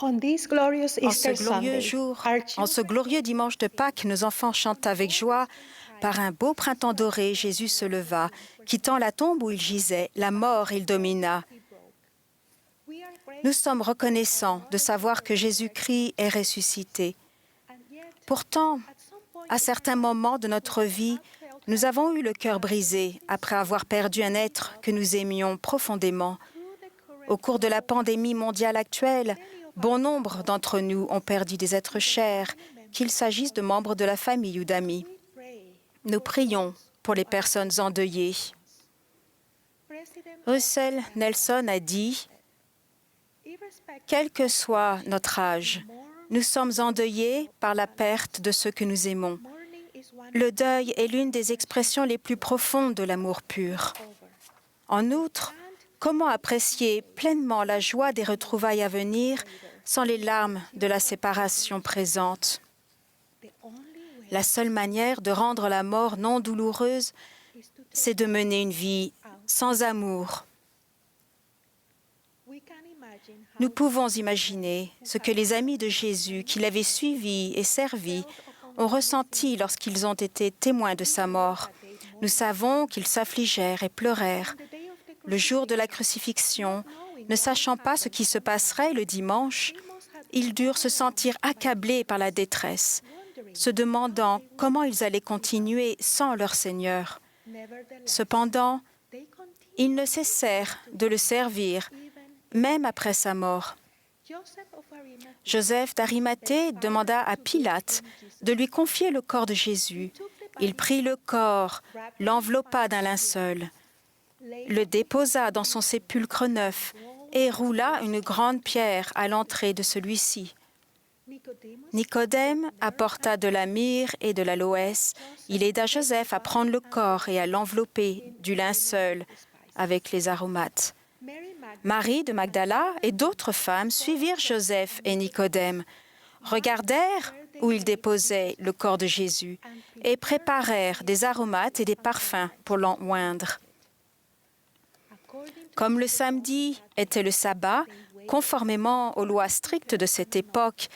On this glorious En ce Easter glorieux Sunday, jour, our en ce glorieux dimanche de Pâques, nos enfants chantent avec joie. Par un beau printemps doré, Jésus se leva. Quittant la tombe où il gisait, la mort il domina. Nous sommes reconnaissants de savoir que Jésus-Christ est ressuscité. Pourtant, à certains moments de notre vie, nous avons eu le cœur brisé après avoir perdu un être que nous aimions profondément. Au cours de la pandémie mondiale actuelle, bon nombre d'entre nous ont perdu des êtres chers, qu'il s'agisse de membres de la famille ou d'amis. Nous prions pour les personnes endeuillées. Russell Nelson a dit « Quel que soit notre âge, nous sommes endeuillés par la perte de ceux que nous aimons. Le deuil est l'une des expressions les plus profondes de l'amour pur. En outre, comment apprécier pleinement la joie des retrouvailles à venir sans les larmes de la séparation présente? La seule manière de rendre la mort non douloureuse, c'est de mener une vie sans amour. Nous pouvons imaginer ce que les amis de Jésus qui l'avaient suivi et servi ont ressenti lorsqu'ils ont été témoins de sa mort. Nous savons qu'ils s'affligèrent et pleurèrent. Le jour de la crucifixion, ne sachant pas ce qui se passerait le dimanche, ils durent se sentir accablés par la détresse, se demandant comment ils allaient continuer sans leur Seigneur. Cependant, ils ne cessèrent de le servir, même après sa mort. Joseph d'Arimathée demanda à Pilate de lui confier le corps de Jésus. Il prit le corps, l'enveloppa d'un linceul, le déposa dans son sépulcre neuf et roula une grande pierre à l'entrée de celui-ci. Nicodème apporta de la myrrhe et de l'aloès. Il aida Joseph à prendre le corps et à l'envelopper du linceul avec les aromates. Marie de Magdala et d'autres femmes suivirent Joseph et Nicodème, regardèrent où ils déposaient le corps de Jésus et préparèrent des aromates et des parfums pour l'oindre. Comme le samedi était le sabbat, conformément aux lois strictes de cette époque,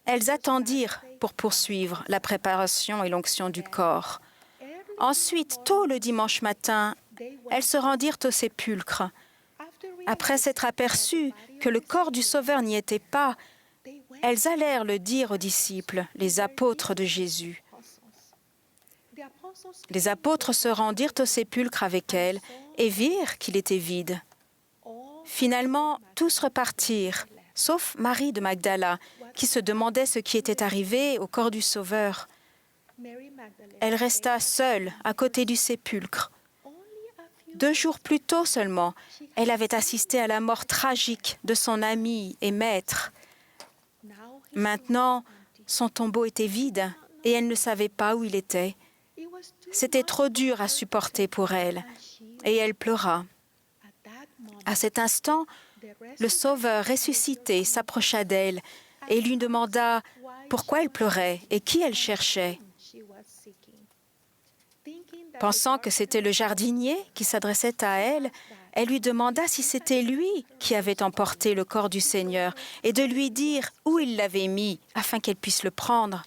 elles attendirent pour poursuivre la préparation et l'onction du corps. Ensuite, tôt le dimanche matin, elles se rendirent au sépulcre. Après s'être aperçues que le corps du Sauveur n'y était pas, elles allèrent le dire aux disciples, les apôtres de Jésus. Les apôtres se rendirent au sépulcre avec elles et virent qu'il était vide. Finalement, tous repartirent, sauf Marie de Magdala, qui se demandait ce qui était arrivé au corps du Sauveur. Elle resta seule à côté du sépulcre. 2 jours plus tôt seulement, elle avait assisté à la mort tragique de son ami et maître. Maintenant, son tombeau était vide et elle ne savait pas où il était. C'était trop dur à supporter pour elle et elle pleura. À cet instant, le Sauveur ressuscité s'approcha d'elle et lui demanda pourquoi elle pleurait et qui elle cherchait. Pensant que c'était le jardinier qui s'adressait à elle, elle lui demanda si c'était lui qui avait emporté le corps du Seigneur et de lui dire où il l'avait mis afin qu'elle puisse le prendre.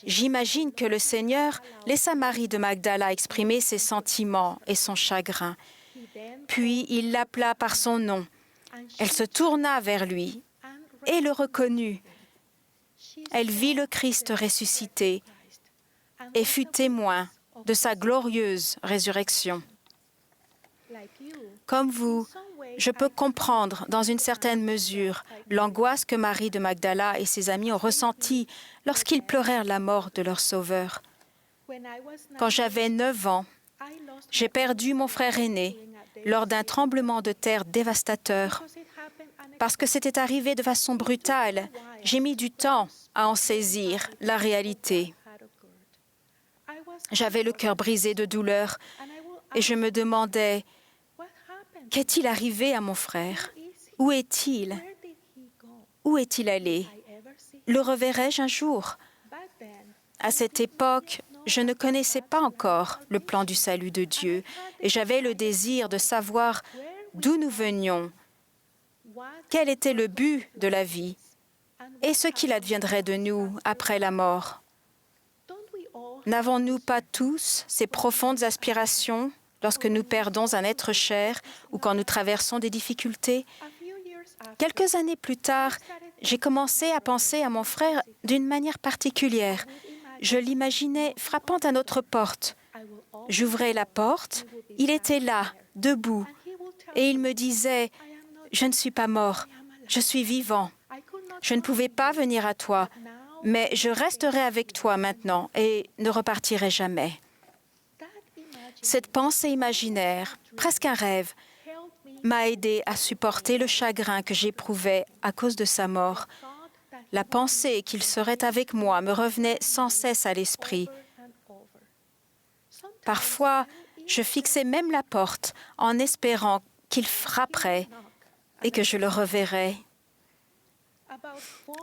J'imagine que le Seigneur laissa Marie de Magdala exprimer ses sentiments et son chagrin. Puis il l'appela par son nom. Elle se tourna vers lui et le reconnut. Elle vit le Christ ressuscité et fut témoin de sa glorieuse résurrection. Comme vous, je peux comprendre dans une certaine mesure l'angoisse que Marie de Magdala et ses amis ont ressentie lorsqu'ils pleurèrent la mort de leur Sauveur. Quand j'avais 9 ans, j'ai perdu mon frère aîné lors d'un tremblement de terre dévastateur. Parce que c'était arrivé de façon brutale, j'ai mis du temps à en saisir la réalité. J'avais le cœur brisé de douleur et je me demandais, qu'est-il arrivé à mon frère? Où est-il? Où est-il allé? Le reverrai-je un jour? À cette époque, je ne connaissais pas encore le plan du salut de Dieu et j'avais le désir de savoir d'où nous venions quel était le but de la vie et ce qu'il adviendrait de nous après la mort. N'avons-nous pas tous ces profondes aspirations lorsque nous perdons un être cher ou quand nous traversons des difficultés? Quelques années plus tard, j'ai commencé à penser à mon frère d'une manière particulière. Je l'imaginais frappant à notre porte. J'ouvrais la porte, il était là, debout, et il me disait « Je ne suis pas mort, je suis vivant. Je ne pouvais pas venir à toi, mais je resterai avec toi maintenant et ne repartirai jamais. » Cette pensée imaginaire, presque un rêve, m'a aidé à supporter le chagrin que j'éprouvais à cause de sa mort. La pensée qu'il serait avec moi me revenait sans cesse à l'esprit. Parfois, je fixais même la porte en espérant qu'il frapperait et que je le reverrais.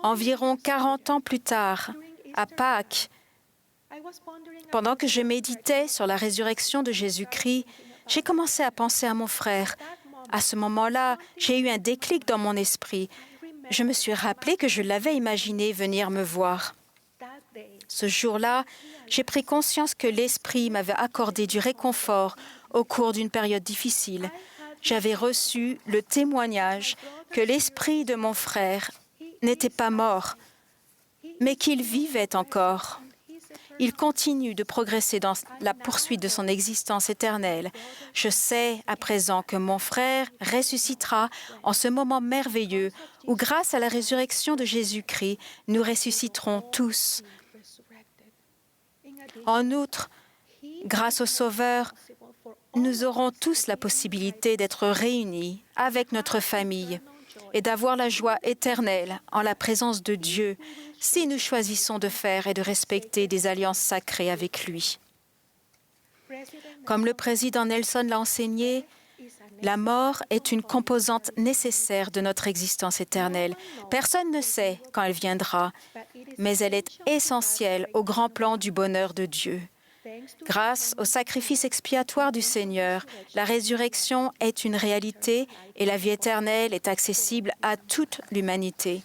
Environ 40 ans plus tard, à Pâques, pendant que je méditais sur la résurrection de Jésus-Christ, j'ai commencé à penser à mon frère. À ce moment-là, j'ai eu un déclic dans mon esprit. Je me suis rappelé que je l'avais imaginé venir me voir. Ce jour-là, j'ai pris conscience que l'Esprit m'avait accordé du réconfort au cours d'une période difficile. J'avais reçu le témoignage que l'esprit de mon frère n'était pas mort, mais qu'il vivait encore. Il continue de progresser dans la poursuite de son existence éternelle. Je sais à présent que mon frère ressuscitera en ce moment merveilleux où, grâce à la résurrection de Jésus-Christ, nous ressusciterons tous. En outre, grâce au Sauveur, nous aurons tous la possibilité d'être réunis avec notre famille et d'avoir la joie éternelle en la présence de Dieu si nous choisissons de faire et de respecter des alliances sacrées avec lui. Comme le président Nelson l'a enseigné, la mort est une composante nécessaire de notre existence éternelle. Personne ne sait quand elle viendra, mais elle est essentielle au grand plan du bonheur de Dieu. Grâce au sacrifice expiatoire du Seigneur, la résurrection est une réalité et la vie éternelle est accessible à toute l'humanité.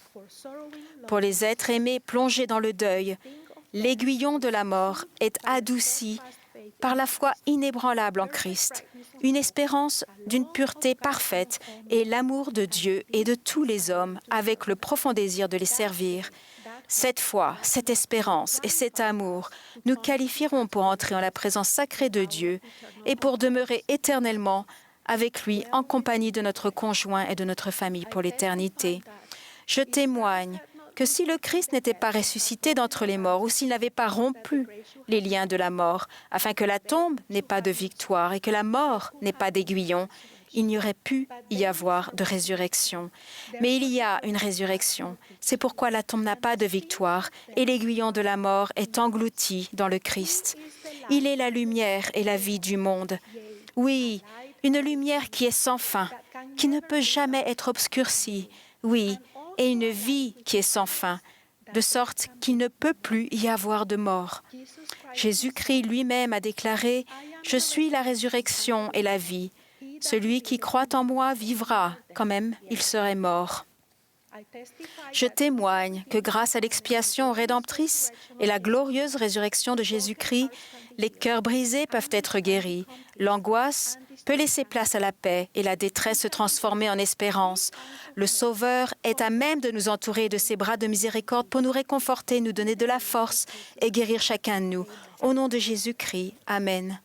Pour les êtres aimés plongés dans le deuil, l'aiguillon de la mort est adouci par la foi inébranlable en Christ, une espérance d'une pureté parfaite et l'amour de Dieu et de tous les hommes avec le profond désir de les servir. Cette foi, cette espérance et cet amour nous qualifieront pour entrer en la présence sacrée de Dieu et pour demeurer éternellement avec lui en compagnie de notre conjoint et de notre famille pour l'éternité. Je témoigne que si le Christ n'était pas ressuscité d'entre les morts ou s'il n'avait pas rompu les liens de la mort, afin que la tombe n'ait pas de victoire et que la mort n'ait pas d'aiguillon, il n'y aurait pu y avoir de résurrection. Mais il y a une résurrection. C'est pourquoi la tombe n'a pas de victoire et l'aiguillon de la mort est englouti dans le Christ. Il est la lumière et la vie du monde. Oui, une lumière qui est sans fin, qui ne peut jamais être obscurcie. Oui, et une vie qui est sans fin, de sorte qu'il ne peut plus y avoir de mort. Jésus-Christ lui-même a déclaré « Je suis la résurrection et la vie. Celui qui croit en moi vivra, quand même il serait mort. » Je témoigne que grâce à l'expiation rédemptrice et la glorieuse résurrection de Jésus-Christ, les cœurs brisés peuvent être guéris, l'angoisse peut laisser place à la paix et la détresse se transformer en espérance. Le Sauveur est à même de nous entourer de ses bras de miséricorde pour nous réconforter, nous donner de la force et guérir chacun de nous. Au nom de Jésus-Christ, Amen.